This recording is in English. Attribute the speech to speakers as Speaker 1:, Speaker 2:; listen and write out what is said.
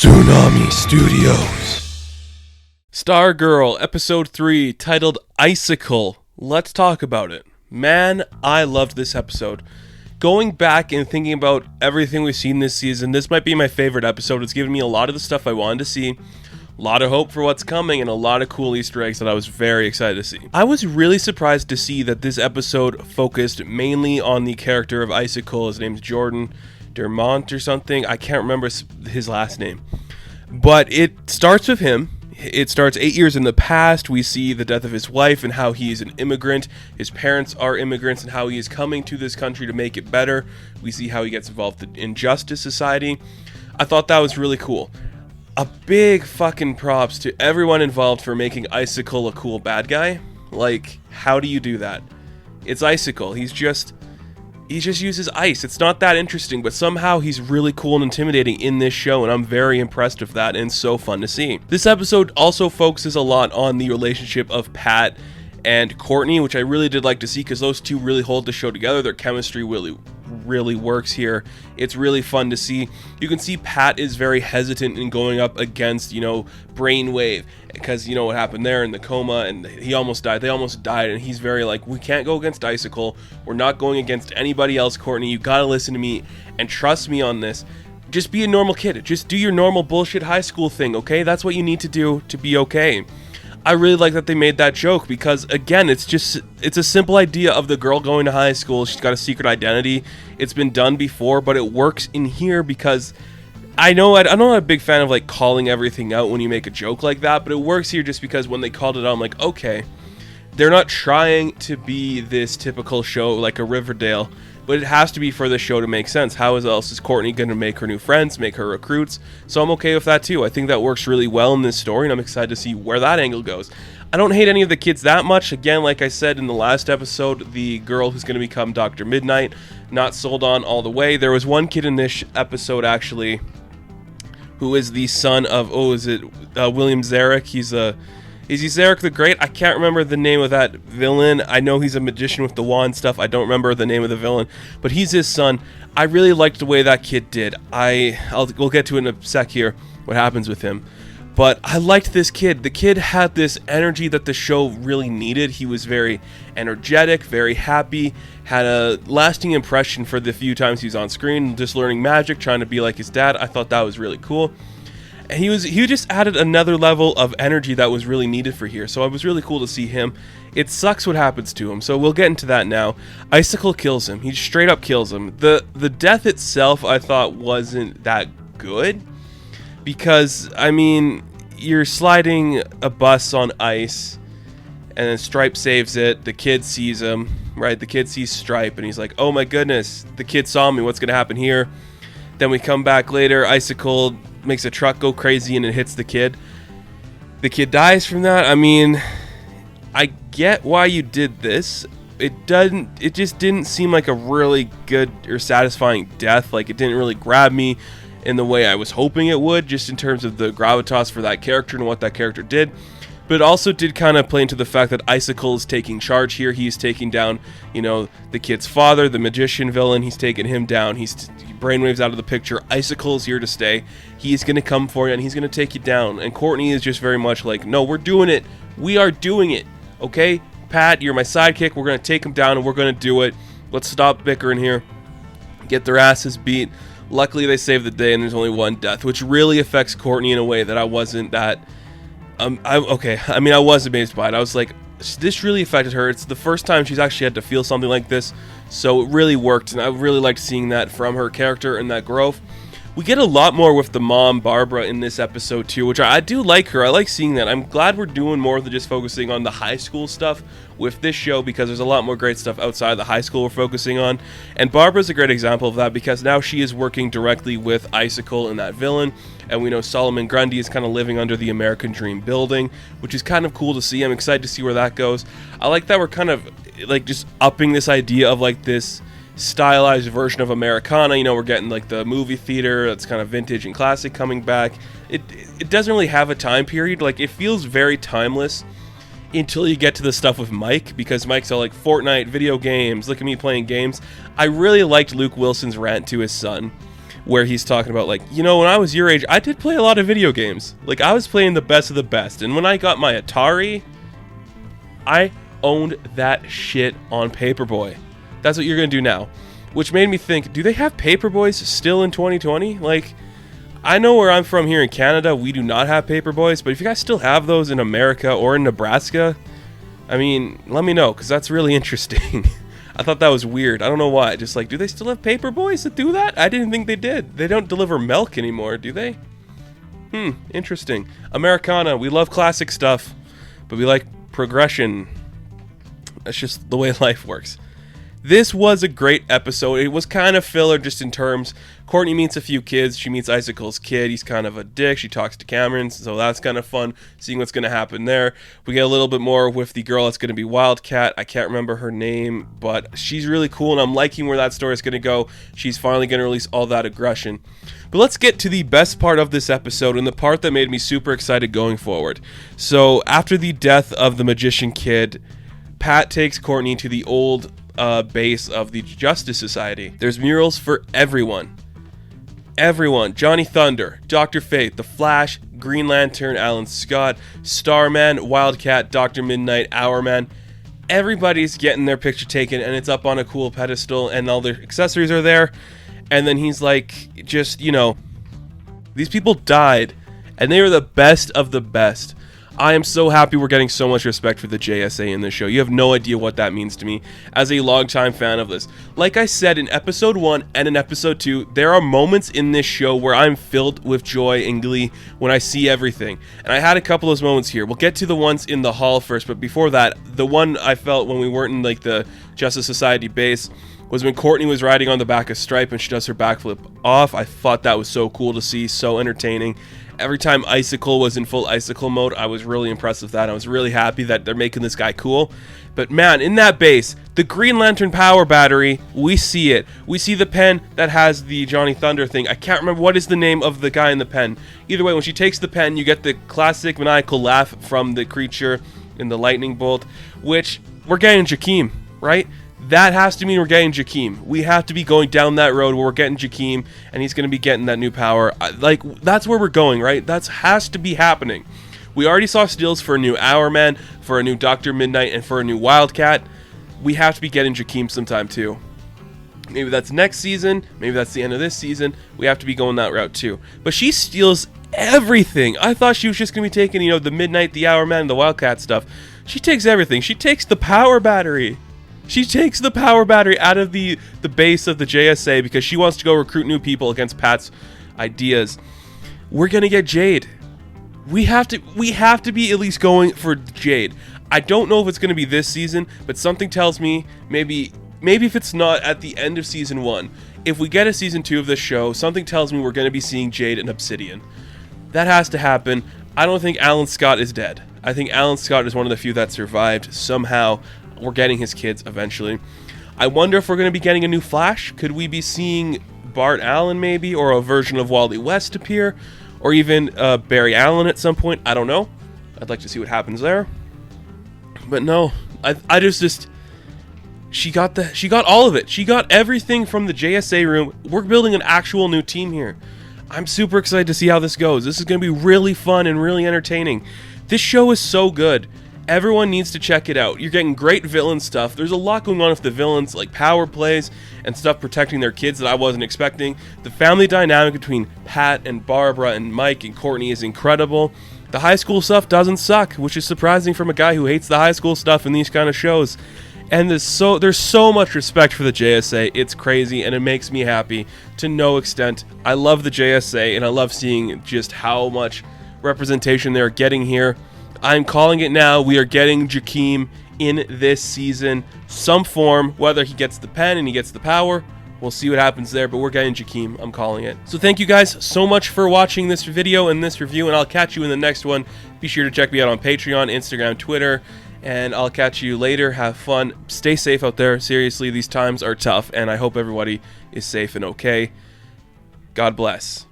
Speaker 1: Tsunami Studios.
Speaker 2: Stargirl, Episode 3, titled Icicle. Let's talk about it. Man, I loved this episode. Going back and thinking about everything we've seen this season, this might be my favorite episode. It's given me a lot of the stuff I wanted to see, a lot of hope for what's coming, and a lot of cool Easter eggs that I was very excited to see. I was really surprised to see that this episode focused mainly on the character of Icicle. His name's Jordan Dermont or something. I can't remember his last name. But it starts with him. It starts 8 years in the past. We see the death of his wife and how he's an immigrant. His parents are immigrants and how he is coming to this country to make it better. We see how he gets involved in Justice Society. I thought that was really cool. A big fucking props to everyone involved for making Icicle a cool bad guy. Like, how do you do that? It's Icicle. He just uses ice. It's not that interesting, but somehow he's really cool and intimidating in this show, and I'm very impressed with that, and so fun to see. This episode also focuses a lot on the relationship of Pat and Courtney, which I really did like to see because those two really hold the show together. Their chemistry really works here. It's really fun to see. You can see Pat is very hesitant in going up against, Brainwave, because what happened there in the coma, and he almost died. They almost died, and he's very like, we can't go against Icicle. We're not going against anybody else, Courtney. You gotta listen to me and trust me on this. Just be a normal kid. Just do your normal bullshit high school thing, okay? That's what you need to do to be okay. I really like that they made that joke because, again, it's a simple idea of the girl going to high school. She's got a secret identity. It's been done before, but it works in here because I'm not a big fan of like calling everything out when you make a joke like that, but it works here just because when they called it out, I'm like, okay, they're not trying to be this typical show like a Riverdale, but it has to be for the show to make sense. How else is Courtney going to make her new friends, make her recruits? So I'm okay with that too. I think that works really well in this story, and I'm excited to see where that angle goes. I don't hate any of the kids that much. Again, like I said in the last episode, the girl who's going to become Dr. Midnight, not sold on all the way. There was one kid in this episode, actually, who is the son of, William Zarek. Is he Zarek the Great? I can't remember the name of that villain. I know he's a magician with the wand stuff. I don't remember the name of the villain, but he's his son. I really liked the way that kid did. We'll get to it in a sec here, what happens with him. But I liked this kid. The kid had this energy that the show really needed. He was very energetic, very happy, had a lasting impression for the few times he was on screen, just learning magic, trying to be like his dad. I thought that was really cool. He just added another level of energy that was really needed for here, so it was really cool to see him. It sucks what happens to him, so we'll get into that now. Icicle kills him. He straight up kills him. The death itself I thought wasn't that good, because, you're sliding a bus on ice, and then Stripe saves it. The kid sees him, right? The kid sees Stripe, and he's like, oh my goodness, the kid saw me, what's going to happen here? Then we come back later, Icicle makes a truck go crazy and it hits the kid. The kid dies from that. I get why you did this. It just didn't seem like a really good or satisfying death. Like, it didn't really grab me in the way I was hoping it would, just in terms of the gravitas for that character and what that character did. But it also did kind of play into the fact that Icicle is taking charge here. He's taking down, the kid's father, the magician villain. He's taking him down. Brainwave's out of the picture. Icicle is here to stay. He's going to come for you, and he's going to take you down. And Courtney is just very much like, no, we're doing it. We are doing it. Okay? Pat, you're my sidekick. We're going to take him down, and we're going to do it. Let's stop bickering here. Get their asses beat. Luckily, they save the day, and there's only one death, which really affects Courtney in a way that I wasn't that... I was amazed by it. I was like, this really affected her. It's the first time she's actually had to feel something like this, so it really worked, and I really liked seeing that from her character and that growth. We get a lot more with the mom, Barbara, in this episode too, which I do like her. I like seeing that. I'm glad we're doing more than just focusing on the high school stuff with this show, because there's a lot more great stuff outside the high school we're focusing on. And Barbara's a great example of that, because now she is working directly with Icicle and that villain. And we know Solomon Grundy is kind of living under the American Dream building, which is kind of cool to see. I'm excited to see where that goes. I like that we're kind of like just upping this idea of like this stylized version of Americana. We're getting like the movie theater that's kind of vintage and classic coming back. It doesn't really have a time period. Like, it feels very timeless until you get to the stuff with Mike, because Mike's all like, Fortnite, video games, look at me playing games. I really liked Luke Wilson's rant to his son, where he's talking about, like, you know, when I was your age, I did play a lot of video games. Like, I was playing the best of the best. And when I got my Atari, I owned that shit on Paperboy. That's what you're going to do now. Which made me think, do they have Paperboys still in 2020? Like, I know where I'm from here in Canada, we do not have Paperboys. But if you guys still have those in America or in Nebraska, I mean, let me know, because that's really interesting. I thought that was weird. I don't know why. Just like, do they still have Paperboys that do that? I didn't think they did. They don't deliver milk anymore, do they? Interesting. Americana, we love classic stuff, but we like progression. That's just the way life works. This was a great episode. It was kind of filler just in terms. Courtney meets a few kids. She meets Icicle's kid. He's kind of a dick. She talks to Cameron, so that's kind of fun, seeing what's going to happen there. We get a little bit more with the girl that's going to be Wildcat. I can't remember her name, but she's really cool, and I'm liking where that story is going to go. She's finally going to release all that aggression. But let's get to the best part of this episode, and the part that made me super excited going forward. So after the death of the magician kid, Pat takes Courtney to the old base of the Justice Society. There's murals for everyone. Everyone. Johnny Thunder, Dr. Fate, The Flash, Green Lantern, Alan Scott, Starman, Wildcat, Dr. Midnight, Hourman. Everybody's getting their picture taken, and it's up on a cool pedestal, and all their accessories are there. And then he's like, just, you know, these people died, and they were the best of the best. I am so happy we're getting so much respect for the JSA in this show. You have no idea what that means to me as a longtime fan of this. Like I said in episode 1 and in episode 2, there are moments in this show where I'm filled with joy and glee when I see everything. And I had a couple of those moments here. We'll get to the ones in the hall first, but before that, the one I felt when we weren't in like the Justice Society base was when Courtney was riding on the back of Stripe and she does her backflip off. I thought that was so cool to see, so entertaining. Every time Icicle was in full Icicle mode, I was really impressed with that. I was really happy that they're making this guy cool. But man, in that base, the Green Lantern power battery, we see it. We see the pen that has the Johnny Thunder thing. I can't remember what is the name of the guy in the pen. Either way, when she takes the pen, you get the classic maniacal laugh from the creature in the lightning bolt, which we're getting Jakeem, right? That has to mean we're getting Jakeem. We have to be going down that road where we're getting Jakeem, and he's going to be getting that new power. Like, that's where we're going, right? That has to be happening. We already saw stills for a new Hourman, for a new Dr. Midnight, and for a new Wildcat. We have to be getting Jakeem sometime, too. Maybe that's next season. Maybe that's the end of this season. We have to be going that route, too. But she steals everything. I thought she was just going to be taking, you know, the Midnight, the Hourman, and the Wildcat stuff. She takes everything. She takes the power battery. She takes the power battery out of the base of the JSA because she wants to go recruit new people against Pat's ideas. We're going to get Jade. We have to be at least going for Jade. I don't know if it's going to be this season, but something tells me maybe if it's not at the end of season 1, if we get a season 2 of this show, something tells me we're going to be seeing Jade and Obsidian. That has to happen. I don't think Alan Scott is dead. I think Alan Scott is one of the few that survived somehow. We're getting his kids eventually. I wonder if we're going to be getting a new Flash. Could we be seeing Bart Allen maybe, or a version of Wally West appear, or even Barry Allen at some point? I don't know. I'd like to see what happens there. But no, I just she got all of it. She got everything from the JSA room. We're building an actual new team here. I'm super excited to see how this goes. This is going to be really fun and really entertaining. This show is so good. Everyone needs to check it out. You're getting great villain stuff. There's a lot going on with the villains, like power plays and stuff protecting their kids that I wasn't expecting. The family dynamic between Pat and Barbara and Mike and Courtney is incredible. The high school stuff doesn't suck, which is surprising from a guy who hates the high school stuff in these kind of shows. And there's so much respect for the JSA. It's crazy, and it makes me happy to no extent. I love the JSA, and I love seeing just how much representation they're getting here. I'm calling it now. We are getting Jakeem in this season. Some form, whether he gets the pen and he gets the power, we'll see what happens there, but we're getting Jakeem. I'm calling it. So thank you guys so much for watching this video and this review, and I'll catch you in the next one. Be sure to check me out on Patreon, Instagram, Twitter, and I'll catch you later. Have fun. Stay safe out there. Seriously, these times are tough, and I hope everybody is safe and okay. God bless.